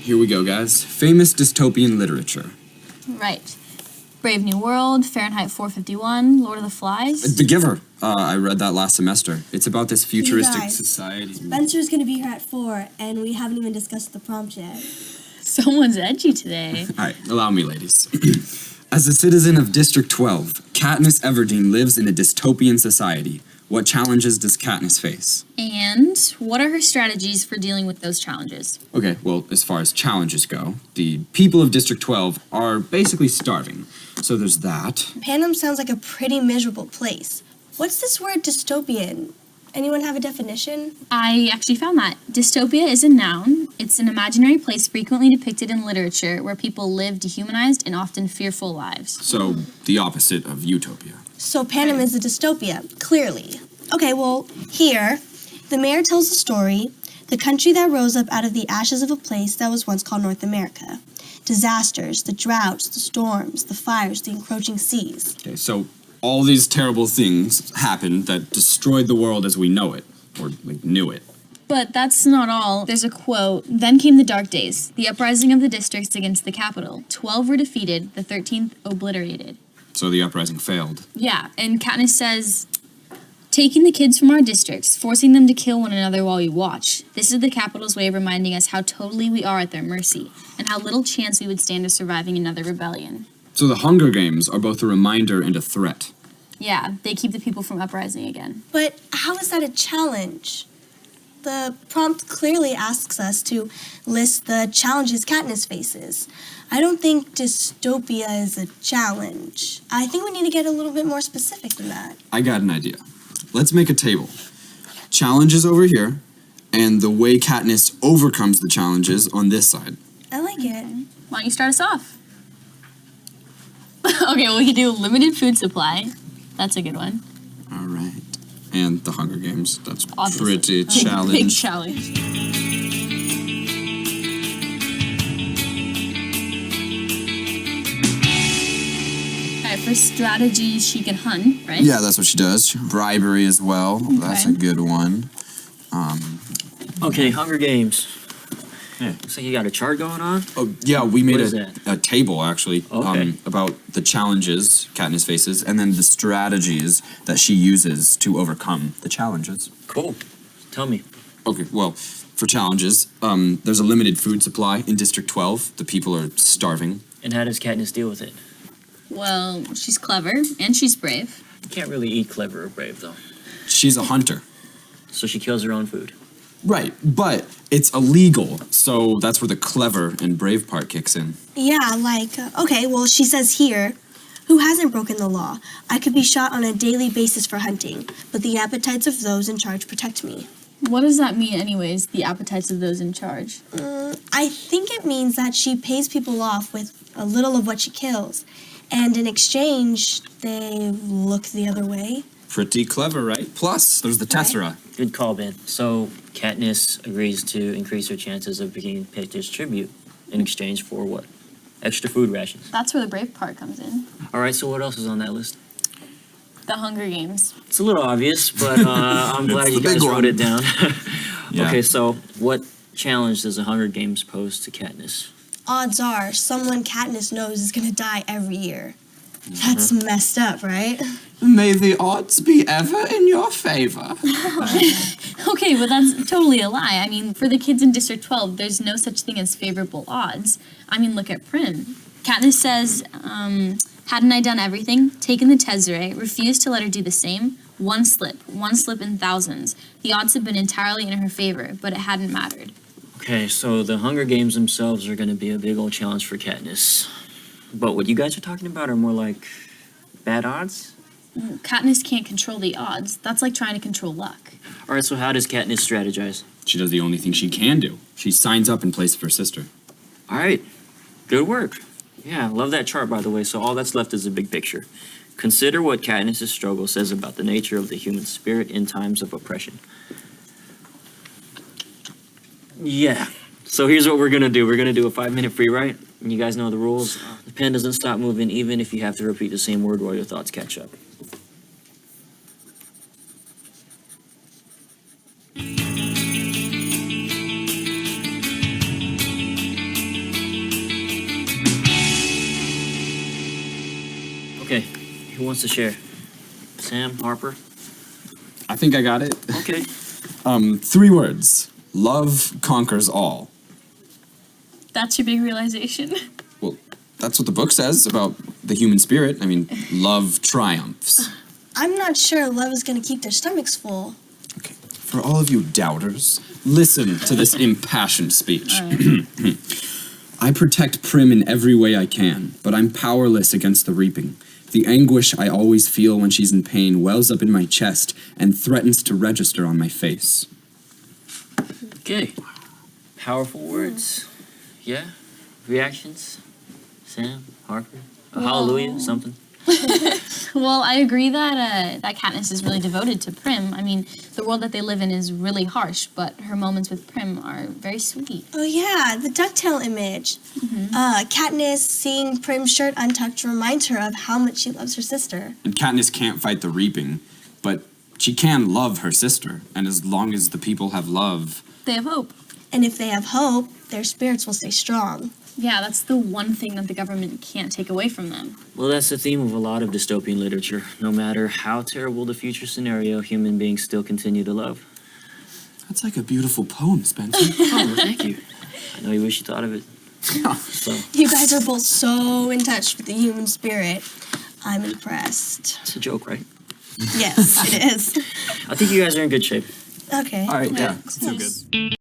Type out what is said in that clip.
here we go, guys. Famous dystopian literature. Right. Brave New World, Fahrenheit 451, Lord of the Flies. The Giver. I read that last semester. It's about this futuristic guys, society. Spencer's gonna be here at 4, and we haven't even discussed the prompt yet. Someone's edgy today. All right, allow me, ladies. As a citizen of District 12, Katniss Everdeen lives in a dystopian society. What challenges does Katniss face? And what are her strategies for dealing with those challenges? Okay, well, as far as challenges go, the people of District 12 are basically starving. So there's that. Panem sounds like a pretty miserable place. What's this word dystopian? Anyone have a definition? I actually found that. Dystopia is a noun. It's an imaginary place frequently depicted in literature where people live dehumanized and often fearful lives. So the opposite of utopia. So Panem is a dystopia, clearly. Okay, well, here, the mayor tells the story, the country that rose up out of the ashes of a place that was once called North America. Disasters, the droughts, the storms, the fires, the encroaching seas. Okay, so all these terrible things happened that destroyed the world as we know it, or like, knew it. But that's not all. There's a quote. Then came the dark days, the uprising of the districts against the capital. 12 were defeated, the 13th obliterated. So the uprising failed. Yeah, and Katniss says, taking the kids from our districts, forcing them to kill one another while we watch. This is the capital's way of reminding us how totally we are at their mercy, and how little chance we would stand of surviving another rebellion. So the Hunger Games are both a reminder and a threat. Yeah, they keep the people from uprising again. But how is that a challenge? The prompt clearly asks us to list the challenges Katniss faces. I don't think dystopia is a challenge. I think we need to get a little bit more specific than that. I got an idea. Let's make a table. Challenges over here, and the way Katniss overcomes the challenges on this side. I like it. Why don't you start us off? Okay, well, we can do limited food supply. That's a good one. All right. And the Hunger Games. That's Obviously. pretty Big challenging. challenge. All right, for strategies, she can hunt, right? Yeah, that's what she does. Bribery as well. That's a good one. Okay, Hunger Games. Yeah, looks like you got a chart going on. Oh, yeah, we made What is a table, actually, Okay. about the challenges Katniss faces and then the strategies that she uses to overcome the challenges. Cool. Tell me. Okay, well, for challenges, there's a limited food supply in District 12. The people are starving. And how does Katniss deal with it? Well, she's clever and she's brave. You can't really eat clever or brave, though. She's a hunter. So she kills her own food. Right, but it's illegal, so that's where the clever and brave part kicks in. Yeah, okay, well, she says here, who hasn't broken the law? I could be shot on a daily basis for hunting, but the appetites of those in charge protect me. What does that mean, anyways, the appetites of those in charge? I think it means that she pays people off with a little of what she kills, and in exchange, they look the other way. Pretty clever, right? Plus, there's the Tessera. Good call, Ben. So Katniss agrees to increase her chances of being picked as tribute in exchange for what? Extra food rations. That's where the brave part comes in. All right, so what else is on that list? The Hunger Games. It's a little obvious, but I'm glad It's you the big guys one. wrote it down. Yeah. Okay, so what challenge does the Hunger Games pose to Katniss? Odds are, someone Katniss knows is gonna die every year. That's messed up, right? May the odds be ever in your favor. Okay, but that's totally a lie. I mean, for the kids in District 12, there's no such thing as favorable odds. I mean, look at Prim. Katniss says, hadn't I done everything, taken the Tesserae, refused to let her do the same, one slip in thousands. The odds have been entirely in her favor, but it hadn't mattered. Okay, so the Hunger Games themselves are going to be a big old challenge for Katniss. But what you guys are talking about are more like bad odds? Katniss can't control the odds. That's like trying to control luck. All right, so how does Katniss strategize? She does the only thing she can do. She signs up in place of her sister. All right, good work. Yeah, love that chart, by the way. So all that's left is a big picture. Consider what Katniss' struggle says about the nature of the human spirit in times of oppression. Yeah, so here's what we're going to do. We're going to do a 5-minute free write. And you guys know the rules. The pen doesn't stop moving even if you have to repeat the same word while your thoughts catch up. wants to share? Sam, Harper? I think I got it. Okay. 3 words. Love conquers all. That's your big realization. Well, that's what the book says about the human spirit. I mean, love triumphs. I'm not sure love is going to keep their stomachs full. Okay. For all of you doubters, listen to this impassioned speech. I protect Prim in every way I can, but I'm powerless against the reaping. The anguish I always feel when she's in pain wells up in my chest and threatens to register on my face. Okay. Powerful words. Yeah? Reactions? Sam, Harper? A hallelujah? Something? Well, I agree that that Katniss is really devoted to Prim. I mean, the world that they live in is really harsh, but her moments with Prim are very sweet. Oh yeah, the ducktail image. Katniss seeing Prim's shirt untucked reminds her of how much she loves her sister. And Katniss can't fight the reaping, but she can love her sister. And as long as the people have love... They have hope. And if they have hope, their spirits will stay strong. Yeah, that's the one thing that the government can't take away from them. Well, that's the theme of a lot of dystopian literature. No matter how terrible the future scenario, human beings still continue to love. That's like a beautiful poem, Spencer. Oh, well, thank you. I know you wish you thought of it. So, You guys are both so in touch with the human spirit. I'm impressed. it's a joke, right? Yes, it is. I think you guys are in good shape. Okay. All right, yeah. Yes. Feel good.